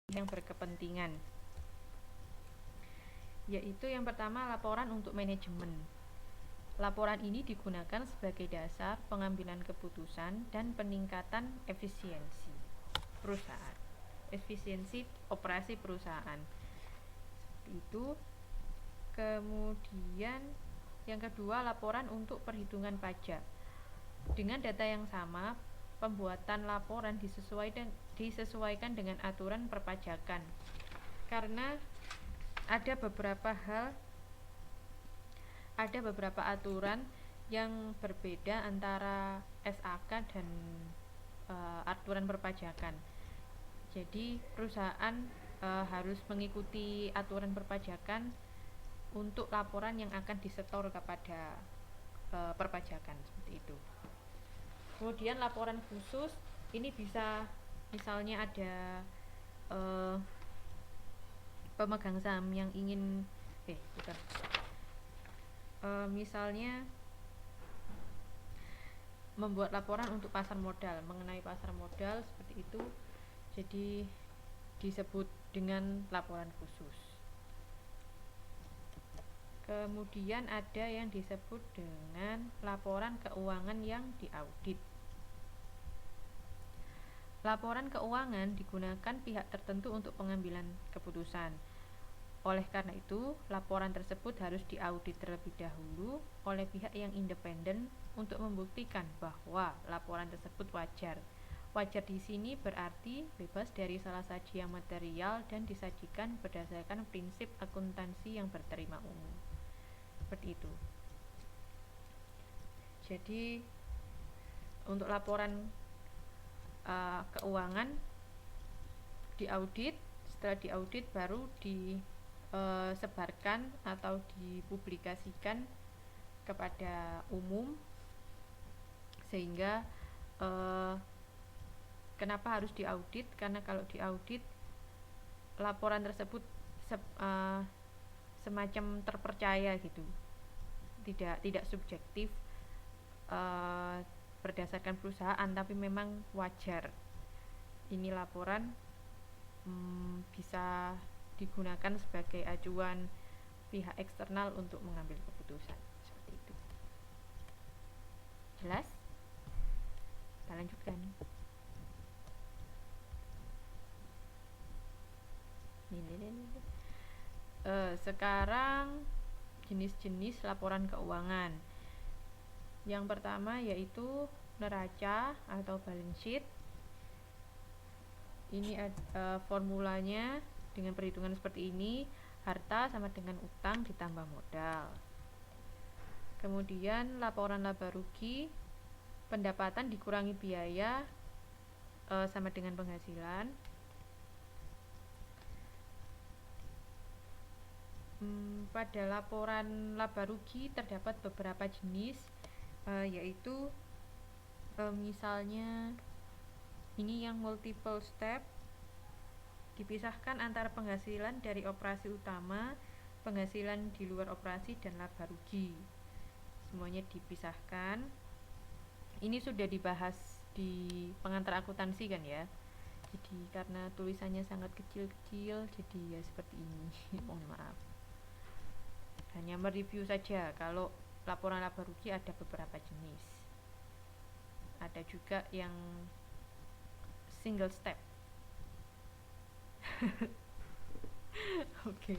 yang berkepentingan, yaitu yang pertama laporan untuk manajemen. Laporan ini digunakan sebagai dasar pengambilan keputusan dan peningkatan efisiensi perusahaan, efisiensi operasi perusahaan. Seperti itu. Kemudian yang kedua, laporan untuk perhitungan pajak. Dengan data yang sama, pembuatan laporan disesuaikan dengan aturan perpajakan. Karena ada beberapa aturan yang berbeda antara SAK dan aturan perpajakan. Jadi perusahaan harus mengikuti aturan perpajakan untuk laporan yang akan disetor kepada perpajakan, seperti itu. Kemudian laporan khusus ini bisa misalnya ada pemegang saham yang ingin misalnya membuat laporan untuk pasar modal, mengenai pasar modal, seperti itu. Jadi disebut dengan laporan khusus. Kemudian ada yang disebut dengan laporan keuangan yang diaudit. Laporan keuangan digunakan pihak tertentu untuk pengambilan keputusan. Oleh karena itu, laporan tersebut harus diaudit terlebih dahulu oleh pihak yang independen untuk membuktikan bahwa laporan tersebut wajar. Wajar di sini berarti bebas dari salah saji yang material dan disajikan berdasarkan prinsip akuntansi yang berterima umum. Seperti itu. Jadi untuk laporan keuangan diaudit, setelah diaudit baru disebarkan atau dipublikasikan kepada umum, sehingga kenapa harus diaudit? Karena kalau diaudit, laporan tersebut semacam terpercaya gitu, tidak subjektif berdasarkan perusahaan, tapi memang wajar. Ini laporan bisa digunakan sebagai acuan pihak eksternal untuk mengambil keputusan, seperti itu. Jelas? Kita lanjutkan. Sekarang jenis-jenis laporan keuangan. Yang pertama yaitu neraca atau balance sheet. Ini formulanya dengan perhitungan seperti ini: harta sama dengan utang ditambah modal. Kemudian laporan laba rugi, pendapatan dikurangi biaya sama dengan penghasilan. Pada laporan laba rugi terdapat beberapa jenis, yaitu misalnya ini yang multiple step, dipisahkan antara penghasilan dari operasi utama, penghasilan di luar operasi, dan laba rugi. Semuanya dipisahkan. Ini sudah dibahas di pengantar akuntansi kan ya. Jadi karena tulisannya sangat kecil-kecil, jadi ya seperti ini. Mohon maaf. Hanya mereview saja. Kalau laporan laba rugi ada beberapa jenis. Ada juga yang single step. Oke.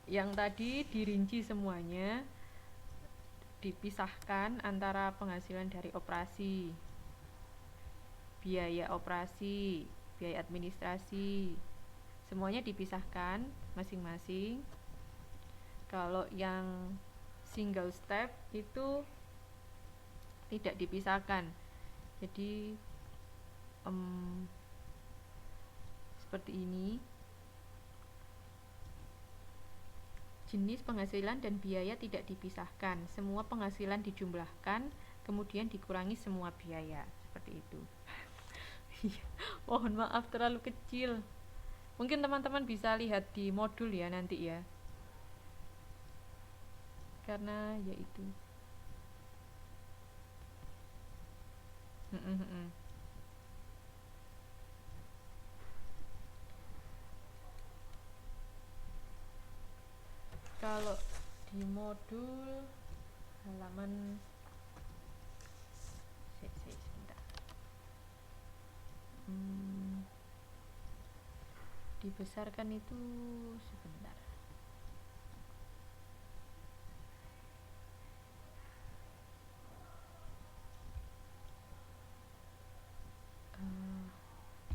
Yang tadi dirinci semuanya, dipisahkan antara penghasilan dari operasi, biaya operasi, biaya administrasi, semuanya dipisahkan masing-masing. Kalau yang single step itu tidak dipisahkan. Jadi seperti ini. Jenis penghasilan dan biaya tidak dipisahkan. Semua penghasilan dijumlahkan, kemudian dikurangi semua biaya. Seperti itu. Mohon maaf terlalu kecil. Mungkin teman-teman bisa lihat di modul ya nanti ya. Karena ya itu. di modul halaman sebentar. Dibesarkan itu sebentar.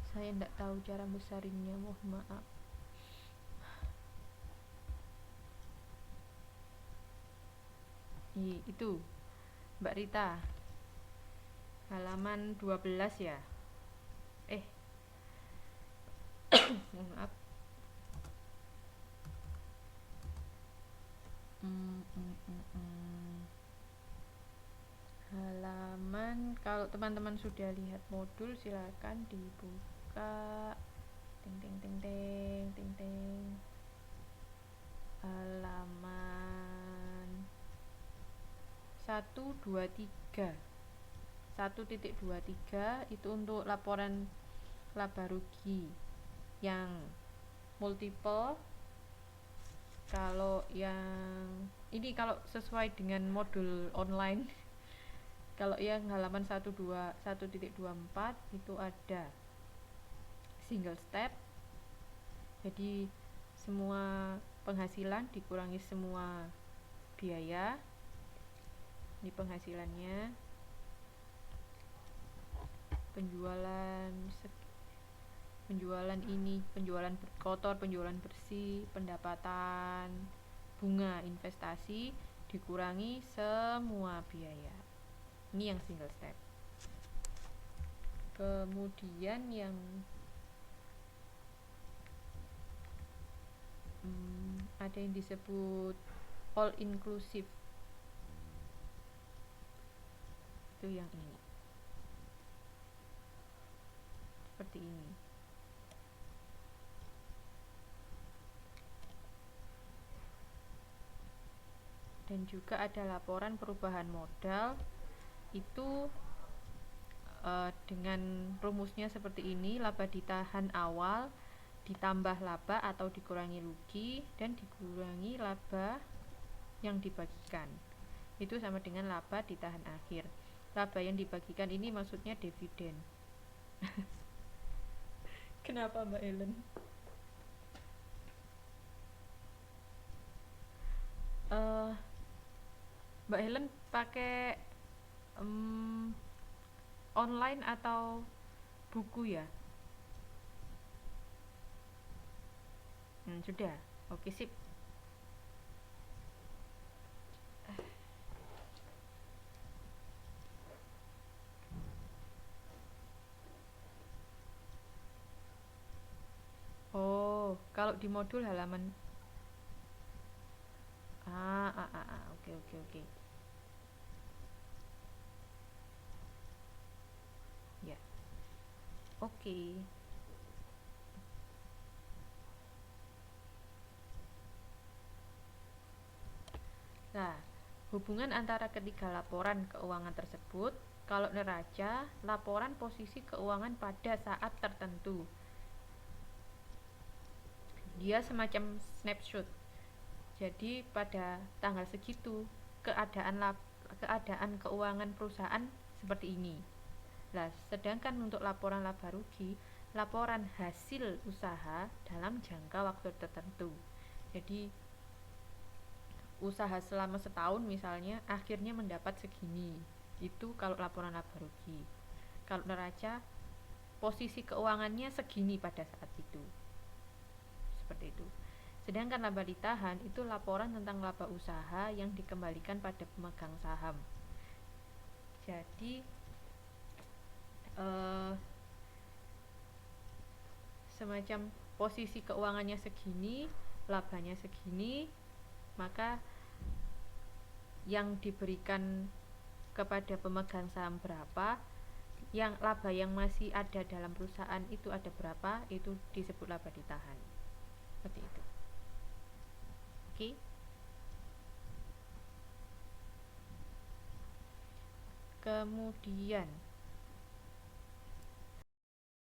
Saya tidak tahu cara besarinnya, mohon maaf. Itu Mbak Rita, halaman 12 ya. Mohon maaf. Halaman, kalau teman-teman sudah lihat modul silakan dibuka. Halaman 123 itu untuk laporan laba rugi yang multiple. Kalau yang ini kalau sesuai dengan modul online kalau yang halaman 1.24 itu ada single step, jadi semua penghasilan dikurangi semua biaya. Ini penghasilannya, penjualan kotor, penjualan bersih, pendapatan, bunga, investasi, dikurangi semua biaya. Ini yang single step. Kemudian yang ada yang disebut all inclusive, itu yang ini, seperti ini. Dan juga ada laporan perubahan modal, itu dengan rumusnya seperti ini: laba ditahan awal ditambah laba atau dikurangi rugi dan dikurangi laba yang dibagikan, itu sama dengan laba ditahan akhir. Laba yang dibagikan ini maksudnya dividen. Kenapa Mbak Ellen? Mbak Helen pakai online atau buku ya? Sudah, oke, sip. Oh, kalau di modul halaman oke. Ya, oke. Nah, hubungan antara ketiga laporan keuangan tersebut. Kalau neraca, laporan posisi keuangan pada saat tertentu. Dia semacam snapshot. Jadi pada tanggal segitu keadaan keuangan perusahaan seperti ini. Nah, sedangkan untuk laporan laba rugi, laporan hasil usaha dalam jangka waktu tertentu. Jadi usaha selama setahun misalnya akhirnya mendapat segini, itu kalau laporan laba rugi. Kalau neraca, posisi keuangannya segini pada saat itu, seperti itu. Sedangkan laba ditahan itu laporan tentang laba usaha yang dikembalikan pada pemegang saham. Jadi semacam posisi keuangannya segini, labanya segini, maka yang diberikan kepada pemegang saham berapa, yang laba yang masih ada dalam perusahaan itu ada berapa, itu disebut laba ditahan. Seperti itu. Oke. Kemudian